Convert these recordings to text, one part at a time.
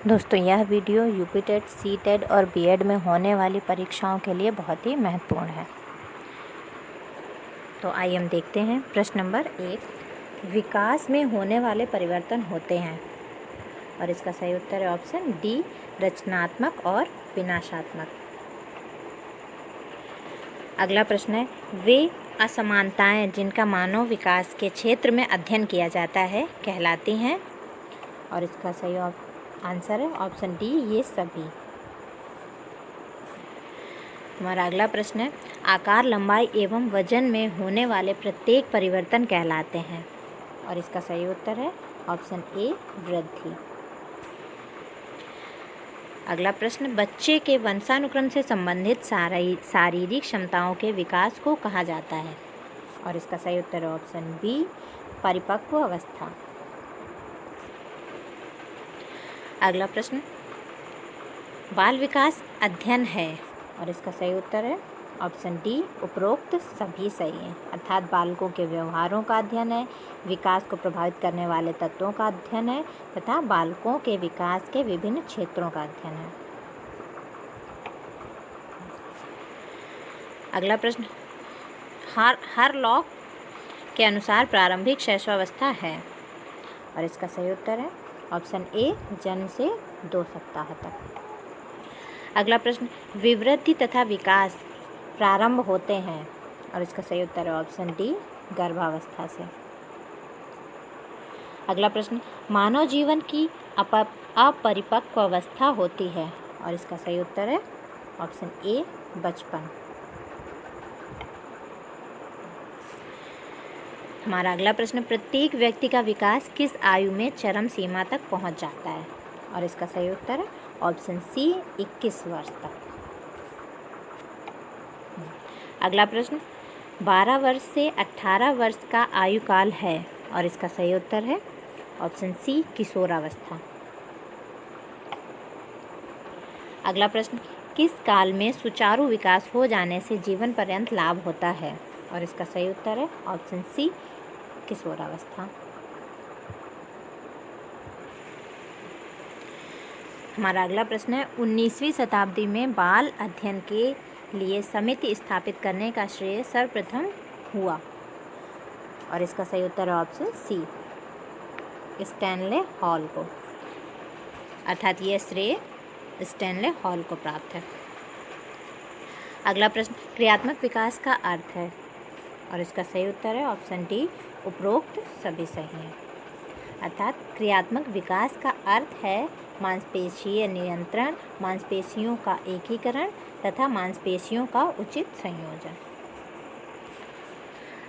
दोस्तों, यह video UP TET, C TET और बीएड में होने वाली परीक्षाओं के लिए बहुत ही महत्वपूर्ण है। तो आइए हम देखते हैं। प्रश्न नंबर 1, विकास में होने वाले परिवर्तन होते हैं, और इसका सही उत्तर है ऑप्शन डी, रचनात्मक और विनाशात्मक। अगला प्रश्न है, वे असमानताएं जिनका मानव विकास के क्षेत्र में अध्ययन किया जाता है कहलाती हैं, और इसका सही आंसर है ऑप्शन डी, ये सभी। हमारा अगला प्रश्न है, आकार, लंबाई एवं वजन में होने वाले प्रत्येक परिवर्तन कहलाते हैं, और इसका सही उत्तर है ऑप्शन ए, वृद्धि। अगला प्रश्न, बच्चे के वंशानुक्रम से संबंधित शारीरिक क्षमताओं के विकास को कहा जाता है, और इसका सही उत्तर है ऑप्शन बी, परिपक्व अवस्था। अगला प्रश्न, बाल विकास अध्ययन है, और इसका सही उत्तर है ऑप्शन डी, उपरोक्त सभी सही हैं। अर्थात बालकों के व्यवहारों का अध्ययन है, विकास को प्रभावित करने वाले तत्वों का अध्ययन है तथा बालकों के विकास के विभिन्न क्षेत्रों का अध्ययन है। अगला प्रश्न, हारलॉक के अनुसार प्रारंभिक शैशवावस्था है, और इसका सही उत्तर है ऑप्शन ए, जन्म से 2 सप्ताह तक। अगला प्रश्न, विवृद्धि तथा विकास प्रारंभ होते हैं, और इसका सही उत्तर है ऑप्शन डी, गर्भावस्था से। अगला प्रश्न, मानव जीवन की अपरिपक्व अवस्था होती है, और इसका सही उत्तर है ऑप्शन ए, बचपन। हमारा अगला प्रश्न, प्रत्येक व्यक्ति का विकास किस आयु में चरम सीमा तक पहुंच जाता है, और इसका सही उत्तर है ऑप्शन सी, 21 वर्ष तक। अगला प्रश्न, 12 वर्ष से 18 वर्ष का आयु काल है, और इसका सही उत्तर है ऑप्शन सी, किशोरावस्था। अगला प्रश्न, किस काल में सुचारू विकास हो जाने से जीवन पर्यंत लाभ होता है, और इसका सही उत्तर है ऑप्शन सी, किशोरावस्था। हमारा अगला प्रश्न है, 19वीं शताब्दी में बाल अध्ययन के लिए समिति स्थापित करने का श्रेय सर्वप्रथम हुआ, और इसका सही उत्तर है ऑप्शन सी, स्टैनले हॉल को। अर्थात यह श्रेय स्टैनले हॉल को प्राप्त है। अगला प्रश्न, क्रियात्मक विकास का अर्थ है, और इसका सही उत्तर है ऑप्शन डी, उपरोक्त सभी सही हैं। अर्थात क्रियात्मक विकास का अर्थ है मांसपेशीय नियंत्रण, मांसपेशियों का एकीकरण तथा मांसपेशियों का उचित संयोजन।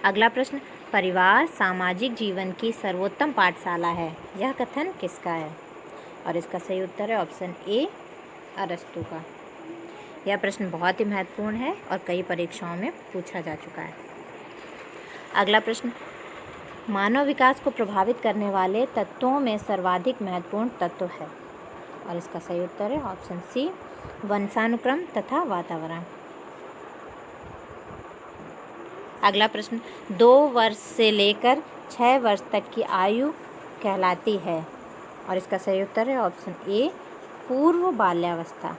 अगला प्रश्न, परिवार सामाजिक जीवन की सर्वोत्तम पाठशाला है, यह कथन किसका है, और इसका सही उत्तर है ऑप्शन ए, अरस्तू का। यह प्रश्न बहुत ही महत्वपूर्ण है और कई परीक्षाओं में पूछा जा चुका है। अगला प्रश्न, मानव विकास को प्रभावित करने वाले तत्वों में सर्वाधिक महत्वपूर्ण तत्व है, और इसका सही उत्तर है ऑप्शन सी, वंशानुक्रम तथा वातावरण। अगला प्रश्न, 2 वर्ष से लेकर 6 वर्ष तक की आयु कहलाती है, और इसका सही उत्तर है ऑप्शन ए, पूर्व बाल्यावस्था।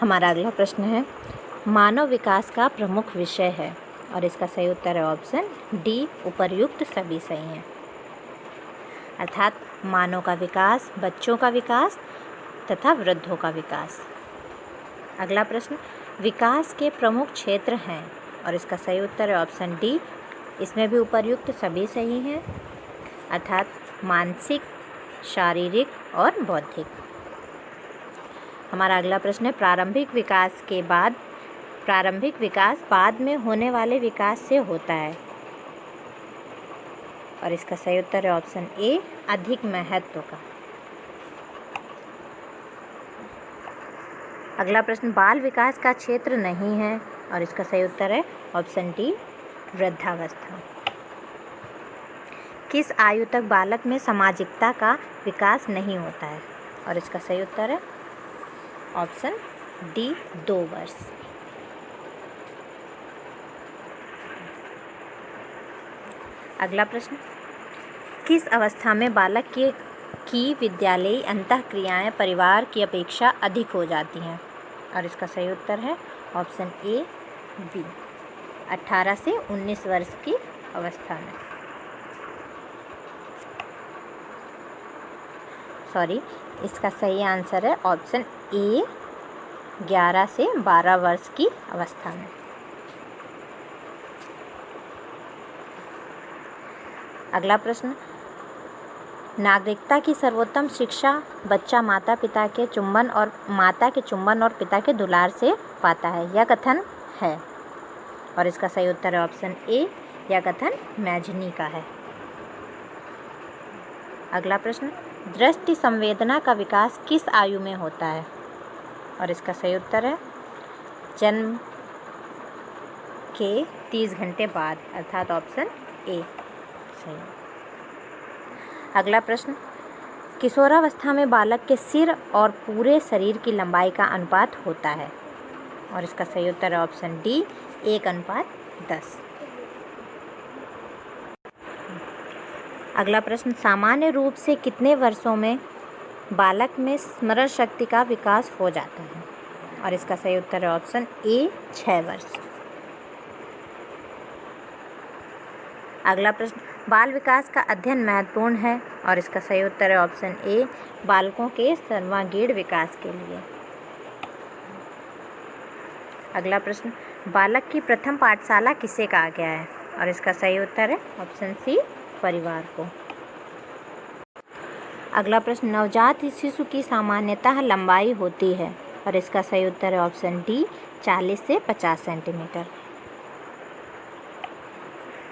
हमारा अगला प्रश्न है, मानव विकास का प्रमुख विषय है, और इसका सही उत्तर है ऑप्शन डी, उपर्युक्त सभी सही हैं। अर्थात मानव का विकास, बच्चों का विकास तथा वृद्धों का विकास। अगला प्रश्न, विकास के प्रमुख क्षेत्र हैं, और इसका सही उत्तर है ऑप्शन डी, इसमें भी उपर्युक्त सभी सही हैं। अर्थात मानसिक, शारीरिक और बौद्धिक। हमारा अगला प्रश्न है, प्रारंभिक विकास बाद में होने वाले विकास से होता है, और इसका सही उत्तर है ऑप्शन ए, अधिक महत्व का। अगला प्रश्न, बाल विकास का क्षेत्र नहीं है, और इसका सही उत्तर है ऑप्शन डी, वृद्धावस्था। किस आयु तक बालक में सामाजिकता का विकास नहीं होता है, और इसका सही उत्तर है ऑप्शन डी, 2 वर्ष। अगला प्रश्न, किस अवस्था में बालक की की विद्यालयी अंतःक्रियाएं परिवार की अपेक्षा अधिक हो जाती हैं? और इसका सही उत्तर है ऑप्शन ए बी, 18 से 19 वर्ष की अवस्था में। इसका सही आंसर है ऑप्शन ए, 11 से 12 वर्ष की अवस्था में। अगला प्रश्न, नागरिकता की सर्वोत्तम शिक्षा बच्चा माता के चुंबन और पिता के दुलार से पाता है, यह कथन है? और इसका सही उत्तर है ऑप्शन ए, यह कथन मैजनी का है। अगला प्रश्न, दृष्टि संवेदना का विकास किस आयु में होता है? और इसका सही उत्तर है जन्म के 30 घंटे बाद, अर्थात ऑप्शन ए सही। अगला प्रश्न, किशोरावस्था में बालक के सिर और पूरे शरीर की लंबाई का अनुपात होता है? और इसका सही उत्तर है ऑप्शन डी, 1:10। अगला प्रश्न, सामान्य रूप से कितने वर्षों में बालक में स्मरण शक्ति का विकास हो जाता है? और इसका सही उत्तर है ऑप्शन ए, 6 वर्ष। अगला प्रश्न, बाल विकास का अध्ययन महत्वपूर्ण है? और इसका सही उत्तर है ऑप्शन ए, बालकों के सर्वांगीण विकास के लिए। अगला प्रश्न, बालक की प्रथम पाठशाला किसे कहा गया है? और इसका सही उत्तर है ऑप्शन सी, परिवार को। अगला प्रश्न, नवजात शिशु की सामान्यतः लंबाई होती है? और इसका सही उत्तर है ऑप्शन डी, 40 से 50 सेंटीमीटर।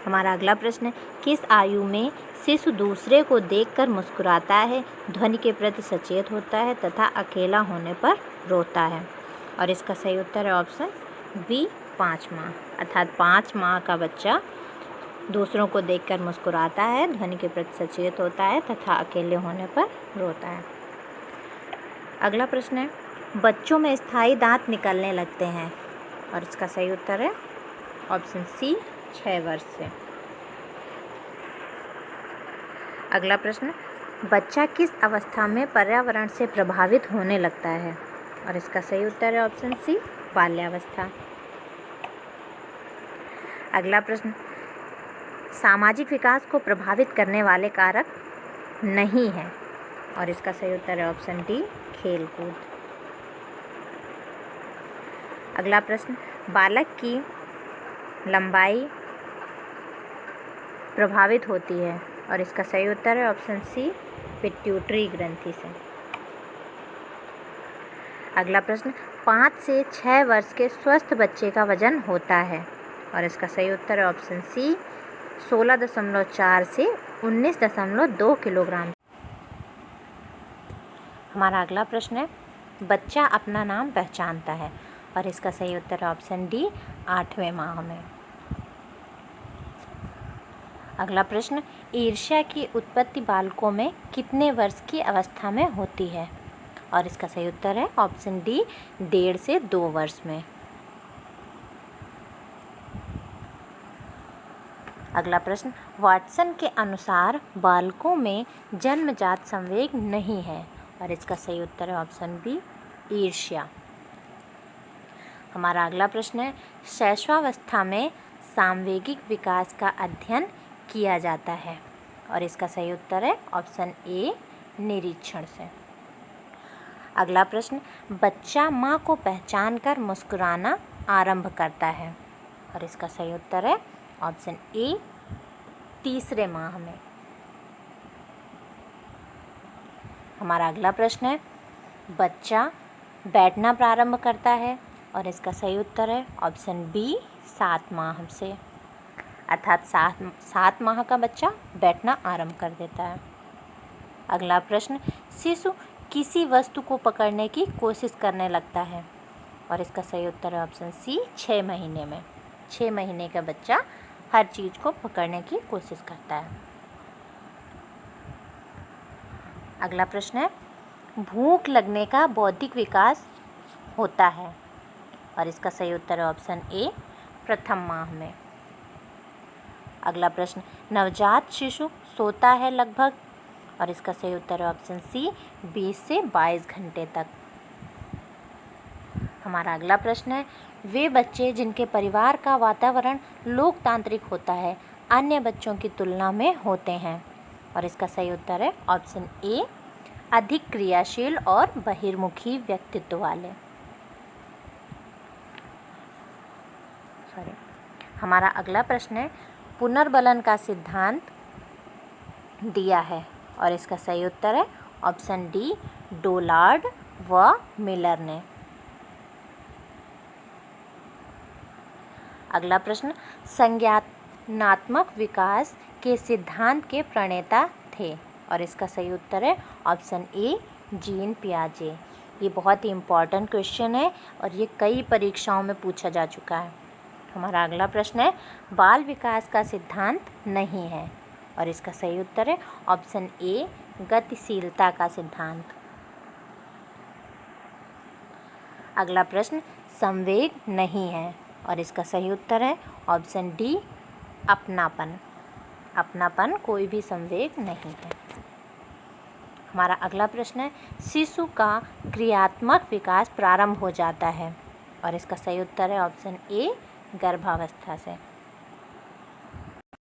हमारा अगला प्रश्न है, किस आयु में शिशु दूसरे को देखकर मुस्कुराता है, ध्वनि के प्रति सचेत होता है तथा अकेला होने पर रोता है? और इसका सही उत्तर है ऑप्शन बी, 5 माह, अर्थात 5 माह का बच्चा दूसरों को देखकर मुस्कुराता है, ध्वनि के प्रति सचेत होता है तथा अकेले होने पर रोता है। अगला प्रश्न है, बच्चों में स्थायी दांत निकलने लगते हैं? और इसका सही उत्तर है ऑप्शन सी, 6 वर्ष से। अगला प्रश्न, बच्चा किस अवस्था में पर्यावरण से प्रभावित होने लगता है? और इसका सही उत्तर है ऑप्शन सी, बाल्यावस्था। अगला प्रश्न, सामाजिक विकास को प्रभावित करने वाले कारक नहीं है? और इसका सही उत्तर है ऑप्शन डी, खेलकूद। अगला प्रश्न, बालक की लंबाई प्रभावित होती है? और इसका सही उत्तर है ऑप्शन सी, पिट्यूटरी ग्रंथि से। अगला प्रश्न, 5 से 6 वर्ष के स्वस्थ बच्चे का वजन होता है? और इसका सही उत्तर है ऑप्शन सी, 16.4 से 19.2 किलोग्राम। हमारा अगला प्रश्न है, बच्चा अपना नाम पहचानता है? और इसका सही उत्तर है ऑप्शन डी, 8वें माह में। अगला प्रश्न, ईर्ष्या की उत्पत्ति बालकों में कितने वर्ष की अवस्था में होती है? और इसका सही उत्तर है ऑप्शन डी, 1.5 से 2 वर्ष में। अगला प्रश्न, वाटसन के अनुसार बालकों में जन्मजात संवेग नहीं है? और इसका सही उत्तर है ऑप्शन बी, ईर्ष्या। हमारा अगला प्रश्न है, शैशवावस्था में सामवेगिक विकास का अध्ययन किया जाता है? और इसका सही उत्तर है ऑप्शन ए, निरीक्षण से। अगला प्रश्न, बच्चा माँ को पहचान कर मुस्कुराना आरंभ करता है? और इसका सही उत्तर है ऑप्शन ए, 3रे माह में। हमारा अगला प्रश्न है, बच्चा बैठना प्रारंभ करता है? और इसका सही उत्तर है ऑप्शन बी, 7 माह से, अर्थात 7 माह का बच्चा बैठना आरंभ कर देता है। अगला प्रश्न, शिशु किसी वस्तु को पकड़ने की कोशिश करने लगता है? और इसका सही उत्तर है ऑप्शन सी, 6 महीने में। 6 महीने का बच्चा हर चीज़ को पकड़ने की कोशिश करता है। अगला प्रश्न है, भूख लगने का बौद्धिक विकास होता है? और इसका सही उत्तर है ऑप्शन ए, प्रथम माह में। अगला प्रश्न, नवजात शिशु सोता है लगभग और इसका सही उत्तर है ऑप्शन सी 20 से 22 घंटे तक। हमारा अगला प्रश्न है, वे बच्चे जिनके परिवार का वातावरण लोकतांत्रिक होता है अन्य बच्चों की तुलना में होते हैं, और इसका सही उत्तर है ऑप्शन ए अधिक क्रियाशील और बहिर्मुखी व्यक्तित्व वाले। हमारा अगला प्रश्न है, पुनर्बलन का सिद्धांत दिया है, और इसका सही उत्तर है ऑप्शन डी डोलार्ड व मिलर ने। अगला प्रश्न, संज्ञानात्मक विकास के सिद्धांत के प्रणेता थे, और इसका सही उत्तर है ऑप्शन ए जीन पियाजे। ये बहुत ही इम्पॉर्टेंट क्वेश्चन है और ये कई परीक्षाओं में पूछा जा चुका है। हमारा अगला प्रश्न है, बाल विकास का सिद्धांत नहीं है, और इसका सही उत्तर है ऑप्शन ए गतिशीलता का सिद्धांत। अगला प्रश्न, संवेग नहीं है, और इसका सही उत्तर है ऑप्शन डी अपनापन। अपनापन कोई भी संवेग नहीं है। हमारा अगला प्रश्न है, शिशु का क्रियात्मक विकास प्रारंभ हो जाता है, और इसका सही उत्तर है ऑप्शन ए गर्भावस्था से।